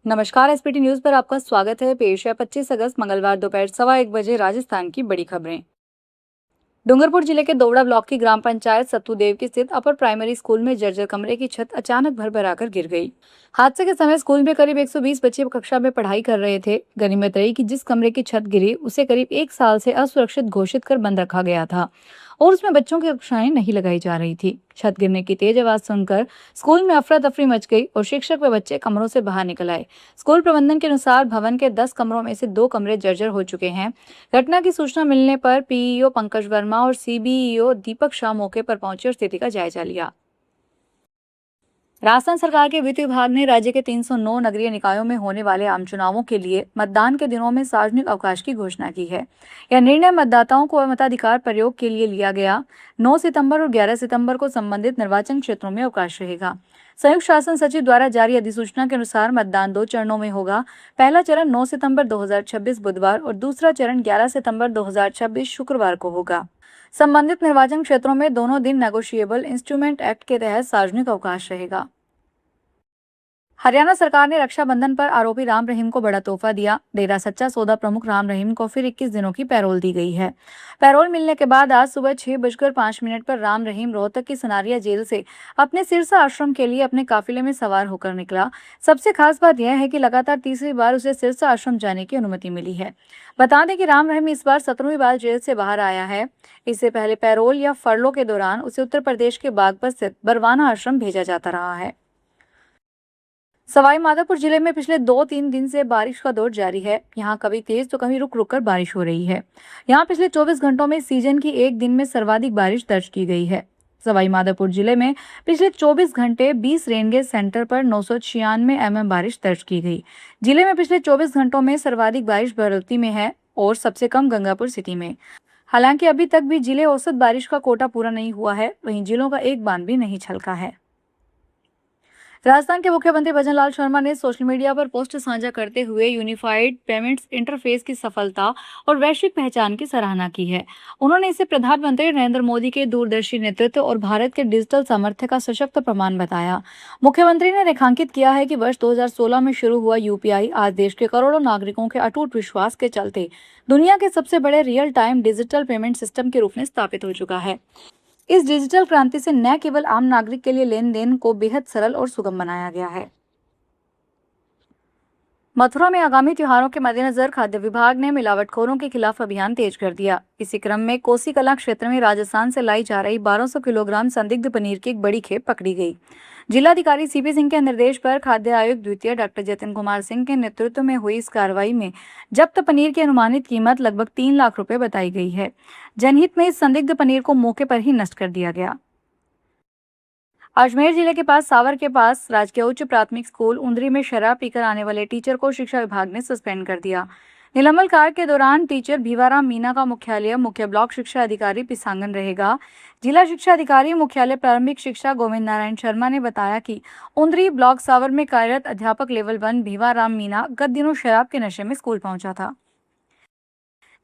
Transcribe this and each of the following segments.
नमस्कार। SPT news पर आपका स्वागत है। पेश है 25 अगस्त मंगलवार दोपहर 1:15 राजस्थान की बड़ी खबरें। डूंगरपुर जिले के दोवड़ा ब्लॉक की ग्राम पंचायत सत्तूदेव की स्थित अपर प्राइमरी स्कूल में जर्जर कमरे की छत अचानक भरभराकर गिर गई। हादसे के समय स्कूल में करीब 120 बच्चे कक्षा में पढ़ाई कर रहे थे। गनीमत रही कि जिस कमरे की छत गिरी उसे करीब 1 साल से असुरक्षित घोषित कर बंद रखा गया था और उसमें बच्चों की कक्षाएं नहीं लगाई जा रही थी। छत गिरने की तेज आवाज सुनकर स्कूल में अफरा तफरी मच गई और शिक्षक व बच्चे कमरों से बाहर निकल आए। स्कूल प्रबंधन के अनुसार भवन के 10 कमरों में से 2 कमरे जर्जर हो चुके हैं। घटना की सूचना मिलने पर पीईओ पंकज वर्मा और सीबीईओ दीपक शाह मौके पर पहुंचे और स्थिति का जायजा लिया। राजस्थान सरकार के वित्त विभाग ने राज्य के 309 नगरीय निकायों में होने वाले आम चुनावों के लिए मतदान के दिनों में सार्वजनिक अवकाश की घोषणा की है। यह निर्णय मतदाताओं को मताधिकार प्रयोग के लिए लिया गया। 9 सितंबर और 11 सितंबर को संबंधित निर्वाचन क्षेत्रों में अवकाश रहेगा। संयुक्त शासन सचिव द्वारा जारी अधिसूचना के अनुसार मतदान 2 चरणों में होगा। पहला चरण 9 सितंबर 2026 बुधवार और दूसरा चरण 11 सितंबर 2026 शुक्रवार को होगा। संबंधित निर्वाचन क्षेत्रों में दोनों दिन नेगोशिएबल इंस्ट्रूमेंट एक्ट के तहत सार्वजनिक अवकाश रहेगा। हरियाणा सरकार ने रक्षाबंधन पर आरोपी राम रहीम को बड़ा तोहफा दिया। डेरा सच्चा सौदा प्रमुख राम रहीम को फिर 21 दिनों की पैरोल दी गई है। पैरोल मिलने के बाद आज सुबह 6:05 पर राम रहीम रोहतक की सनारिया जेल से अपने सिरसा आश्रम के लिए अपने काफिले में सवार होकर निकला। सबसे खास बात यह है कि लगातार तीसरी बार उसे सिरसा आश्रम जाने की अनुमति मिली है। बता दें कि राम रहीम इस बार 17वीं बार जेल से बाहर आया है। इससे पहले पैरोल या फरलो के दौरान उसे उत्तर प्रदेश के बागपत स्थित बरवाना आश्रम भेजा जाता रहा है। सवाई माधोपुर जिले में पिछले 2-3 दिन से बारिश का दौर जारी है। यहाँ कभी तेज तो कभी रुक रुक कर बारिश हो रही है। यहाँ पिछले 24 घंटों में सीजन की एक दिन में सर्वाधिक बारिश दर्ज की गई है। सवाई माधोपुर जिले में पिछले 24 घंटे 20 रेनगेज सेंटर पर 996 mm बारिश दर्ज की गई। जिले में पिछले 24 घंटों में सर्वाधिक बारिश भरौती में है और सबसे कम गंगापुर सिटी में। हालांकि अभी तक भी जिले औसत बारिश का कोटा पूरा नहीं हुआ है, वहीं जिलों का एक बांध भी नहीं छलका है। राजस्थान के मुख्यमंत्री भजनलाल शर्मा ने सोशल मीडिया पर पोस्ट साझा करते हुए यूनिफाइड पेमेंट्स इंटरफेस की सफलता और वैश्विक पहचान की सराहना की है। उन्होंने इसे प्रधानमंत्री नरेंद्र मोदी के दूरदर्शी नेतृत्व और भारत के डिजिटल सामर्थ्य का सशक्त प्रमाण बताया। मुख्यमंत्री ने रेखांकित किया है कि वर्ष 2016 में शुरू हुआ यूपीआई आज देश के करोड़ों नागरिकों के अटूट विश्वास के चलते दुनिया के सबसे बड़े real time digital payment system के रूप में स्थापित हो चुका है। इस डिजिटल क्रांति से न केवल आम नागरिक के लिए लेन देन को बेहद सरल और सुगम बनाया गया है। मथुरा में आगामी त्योहारों के मद्देनजर खाद्य विभाग ने मिलावटखोरों के खिलाफ अभियान तेज कर दिया। इसी क्रम में कोसी कलां क्षेत्र में राजस्थान से लाई जा रही 1200 किलोग्राम संदिग्ध पनीर की एक बड़ी खेप पकड़ी गई। जिलाधिकारी सीपी सिंह के निर्देश पर खाद्य आयुक्त द्वितीय डॉक्टर जतिन कुमार सिंह के नेतृत्व में हुई इस कार्रवाई में जब्त पनीर की अनुमानित कीमत लगभग 3 लाख रुपए बताई गई है। जनहित में इस संदिग्ध पनीर को मौके पर ही नष्ट कर दिया गया। अजमेर जिले के पास सावर के पास राजकीय उच्च प्राथमिक स्कूल उंदरी में शराब पीकर आने वाले टीचर को शिक्षा विभाग ने सस्पेंड कर दिया। निलंबन कार्य के दौरान टीचर भीवाराम मीना का मुख्यालय मुख्य ब्लॉक शिक्षा अधिकारी पिसांगन रहेगा। जिला शिक्षा अधिकारी मुख्यालय प्रारंभिक शिक्षा गोविंद नारायण शर्मा ने बताया कि उंदरी ब्लॉक सावर में कार्यरत अध्यापक लेवल 1 भीवाराम मीना गत दिनों शराब के नशे में स्कूल पहुंचा था।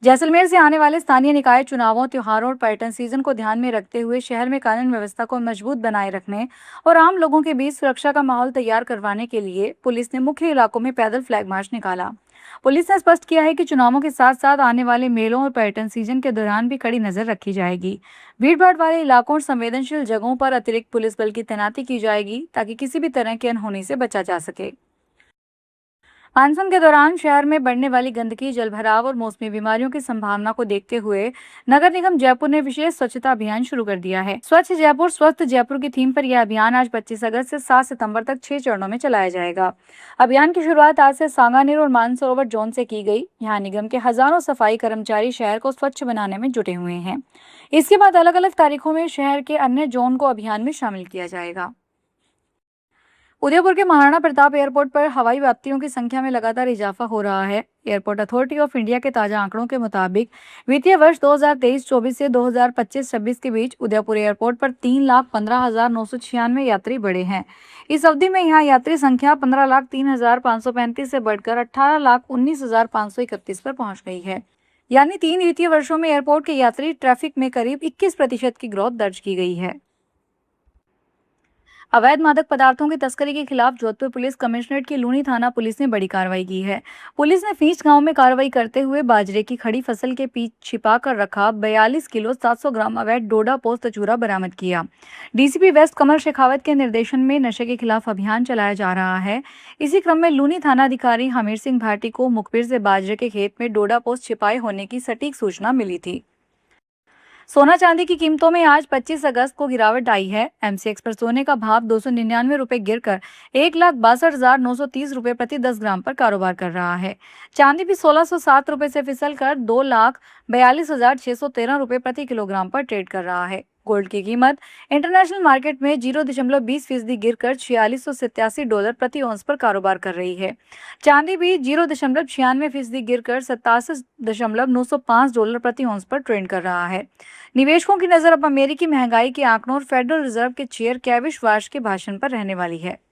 जैसलमेर से आने वाले स्थानीय निकाय चुनावों, त्योहारों और पर्यटन सीजन को ध्यान में रखते हुए शहर में कानून व्यवस्था को मजबूत बनाए रखने और आम लोगों के बीच सुरक्षा का माहौल तैयार करवाने के लिए पुलिस ने मुख्य इलाकों में पैदल फ्लैग मार्च निकाला। पुलिस ने स्पष्ट किया है कि चुनावों के साथ साथ आने वाले मेलों और पर्यटन सीजन के दौरान भी कड़ी नजर रखी जाएगी। भीड़भाड़ वाले इलाकों और संवेदनशील जगहों पर अतिरिक्त पुलिस बल की तैनाती की जाएगी ताकि किसी भी तरह की अनहोनी से बचा जा सके। मानसून के दौरान शहर में बढ़ने वाली गंदगी, जलभराव और मौसमी बीमारियों की संभावना को देखते हुए नगर निगम जयपुर ने विशेष स्वच्छता अभियान शुरू कर दिया है। स्वच्छ जयपुर स्वस्थ जयपुर की थीम पर यह अभियान आज 25 अगस्त से 7 सितंबर तक 6 चरणों में चलाया जाएगा। अभियान की शुरुआत आज से सांगानेर और मानसरोवर जोन से की गई। यहाँ निगम के हजारों सफाई कर्मचारी शहर को स्वच्छ बनाने में जुटे हुए हैं। इसके बाद अलग अलग तारीखों में शहर के अन्य जोन को अभियान में शामिल किया जाएगा। उदयपुर के महाराणा प्रताप एयरपोर्ट पर हवाई यात्रियों की संख्या में लगातार इजाफा हो रहा है। एयरपोर्ट अथॉरिटी ऑफ इंडिया के ताजा आंकड़ों के मुताबिक वित्तीय वर्ष 2023-24 से 2025-26 के बीच उदयपुर एयरपोर्ट पर 3,15,996 यात्री बढ़े हैं। इस अवधि में यहाँ यात्री संख्या 15,03,535 से बढ़कर 18,19,531 पर पहुंच गई है। यानी 3 वित्तीय वर्षों में एयरपोर्ट के यात्री ट्रैफिक में करीब 21% की ग्रोथ दर्ज की गई है। अवैध मादक पदार्थों की तस्करी के खिलाफ जोधपुर पुलिस कमिश्नरेट की लूनी थाना पुलिस ने बड़ी कार्रवाई की है। पुलिस ने फीस गांव में कार्रवाई करते हुए बाजरे की खड़ी फसल के बीच छिपा कर रखा 42 किलो 700 ग्राम अवैध डोडा पोस्त चूरा बरामद किया। डीसीपी वेस्ट कमल शेखावत के निर्देशन में नशे के खिलाफ अभियान चलाया जा रहा है। इसी क्रम में लूनी थाना अधिकारी हमीर सिंह भाटी को मुखबिर से बाजरे के खेत में डोडा पोस्त छिपाए होने की सटीक सूचना मिली थी। सोना चांदी की कीमतों में आज 25 अगस्त को गिरावट आई है। एमसीएक्स पर सोने का भाव 299 रुपए गिरकर 1,62,930 रुपए प्रति 10 ग्राम पर कारोबार कर रहा है। चांदी भी 1,607 रुपए से फिसलकर 2,42,613 रुपए प्रति किलोग्राम पर ट्रेड कर रहा है। गोल्ड की कीमत इंटरनेशनल मार्केट में 0.20% गिरकर $4687 प्रति औंस पर कारोबार कर रही है। चांदी भी 0.96% गिरकर $27,905 प्रति औंस पर ट्रेड कर रहा है। निवेशकों की नजर अब अमेरिकी महंगाई के आंकड़ों और फेडरल रिजर्व के चेयर केविश वार्श के भाषण पर रहने वाली है।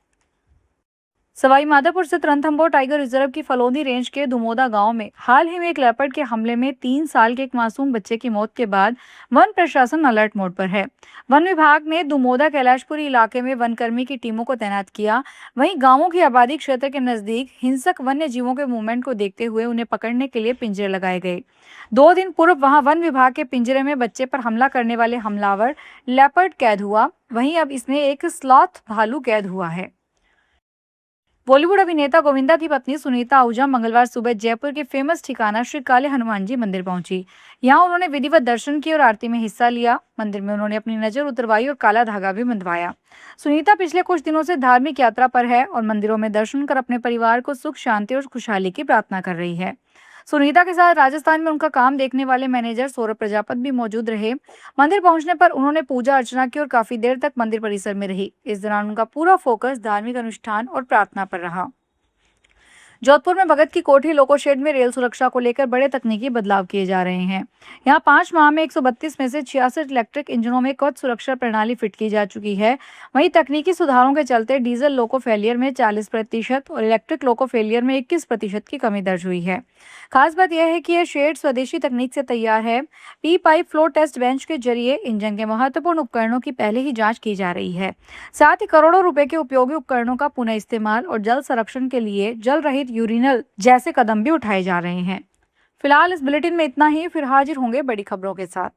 सवाई माधोपुर स्थित रणथंभौर टाइगर रिजर्व की फलोदी रेंज के दुमोदा गांव में हाल ही में एक लेपर्ड के हमले में 3 साल के एक मासूम बच्चे की मौत के बाद वन प्रशासन अलर्ट मोड पर है। वन विभाग ने दुमोदा कैलाशपुरी इलाके में वनकर्मी की टीमों को तैनात किया। वहीं गांवों की आबादी क्षेत्र के नजदीक हिंसक वन्य जीवों के मूवमेंट को देखते हुए उन्हें पकड़ने के लिए पिंजरे लगाए गए। 2 दिन पूर्व वहां वन विभाग के पिंजरे में बच्चे पर हमला करने वाले हमलावर लेपर्ड कैद हुआ। वहीं अब इसमें एक स्लॉथ भालू कैद हुआ है। बॉलीवुड अभिनेता गोविंदा की पत्नी सुनीता आहूजा मंगलवार सुबह जयपुर के फेमस ठिकाना श्री काले हनुमान जी मंदिर पहुंची। यहां उन्होंने विधिवत दर्शन किए और आरती में हिस्सा लिया। मंदिर में उन्होंने अपनी नजर उतरवाई और काला धागा भी बंधवाया। सुनीता पिछले कुछ दिनों से धार्मिक यात्रा पर है और मंदिरों में दर्शन कर अपने परिवार को सुख शांति और खुशहाली की प्रार्थना कर रही है। सुनीता के साथ राजस्थान में उनका काम देखने वाले मैनेजर सौरभ प्रजापत भी मौजूद रहे। मंदिर पहुंचने पर उन्होंने पूजा अर्चना की और काफी देर तक मंदिर परिसर में रही। इस दौरान उनका पूरा फोकस धार्मिक अनुष्ठान और प्रार्थना पर रहा। जोधपुर में भगत की कोठी लोको शेड में रेल सुरक्षा को लेकर बड़े तकनीकी बदलाव किए जा रहे हैं। यहां 5 माह में 132 में से 66 इलेक्ट्रिक इंजनों में कवच सुरक्षा प्रणाली फिट की जा चुकी है। वहीं तकनीकी सुधारों के चलते डीजल लोको फेलियर में 40% और इलेक्ट्रिक लोको फेलियर में 21% की कमी दर्ज हुई है। खास बात यह है कि यह शेड स्वदेशी तकनीक से तैयार है। P pipe flow test bench के जरिए इंजन के महत्वपूर्ण उपकरणों की पहले ही जांच की जा रही है। साथ ही करोड़ों रुपए के उपयोगी उपकरणों का पुनः इस्तेमाल और जल संरक्षण के लिए जल रहित यूरिनल जैसे कदम भी उठाए जा रहे हैं। फिलहाल इस बुलेटिन में इतना ही। फिर हाजिर होंगे बड़ी खबरों के साथ।